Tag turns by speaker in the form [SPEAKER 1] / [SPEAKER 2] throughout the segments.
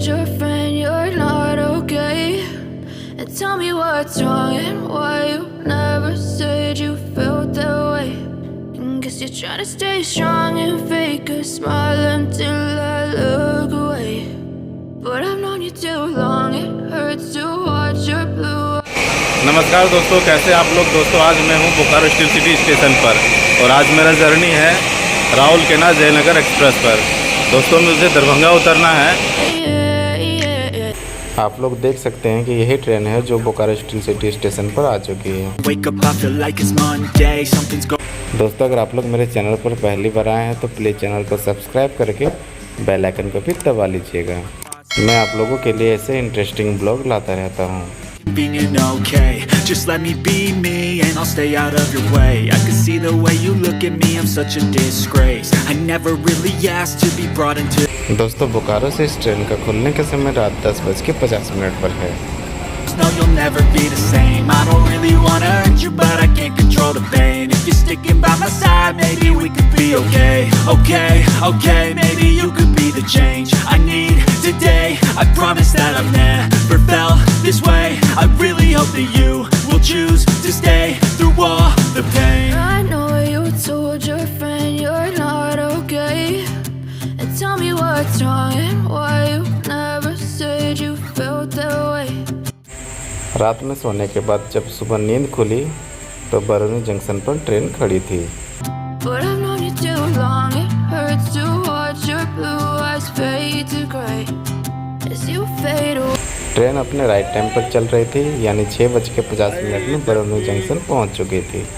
[SPEAKER 1] told your friend you're not okay? And tell me what's wrong and why you never said you felt that way. And guess you're trying to stay strong and fake a smile until I look away. But I've known you too long, it hurts to watch your blue.
[SPEAKER 2] नमस्कार दोस्तों, कैसे आप लोग। दोस्तों आज मैं हूं Bokaro steel city station पर और आज मेरा जर्नी है रोurkela जयनगर एक्सप्रेस पर। दोस्तों मुझे दरभंगा उतरना है। आप लोग देख सकते हैं कि यही ट्रेन है जो बोकारो स्टील सिटी स्टेशन पर आ चुकी है। दोस्तों अगर आप लोग मेरे चैनल पर पहली बार आए हैं तो प्लीज़ चैनल को सब्सक्राइब करके बेल आइकन को भी दबा लीजिएगा। मैं आप लोगों के लिए ऐसे इंटरेस्टिंग ब्लॉग लाता रहता हूँ।
[SPEAKER 3] Being okay, just let me be me and I'll stay out of your way. I can see the way you look at me, I'm such a disgrace. I never really asked to be brought into.
[SPEAKER 2] दोस्तों बोकारो से इस train का खुलने के समय रात 10:50 पर है।
[SPEAKER 3] No, you'll never be the same. I don't really wanna hurt you, but I can't control the pain. If you're sticking by my side, maybe we could be okay. Okay, maybe you could be the change I need today. I promise that I've never felt this way. I really hope that you will choose to stay through all the pain.
[SPEAKER 1] I know you told your friend you're not okay. And tell me what's wrong and why you never said you felt that way.
[SPEAKER 2] रात में सोने के बाद जब सुबह नींद खुली तो बरौनी जंक्शन पर ट्रेन खड़ी थी।
[SPEAKER 1] But I've known you too long, it hurts to watch your blue eyes fade to gray as you fade away.
[SPEAKER 2] Train अपने राइट टाइम पर चल रही थी, यानी 6:50 में बरौनी जंक्शन पहुंच चुकी थी।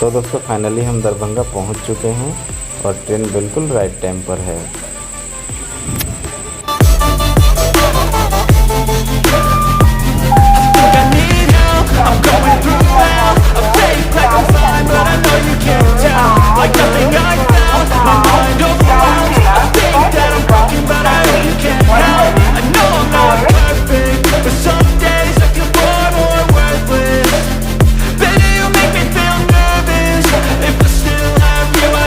[SPEAKER 2] तो दोस्तों फाइनली हम दरभंगा पहुंच चुके हैं और ट्रेन बिल्कुल राइट टाइम पर है।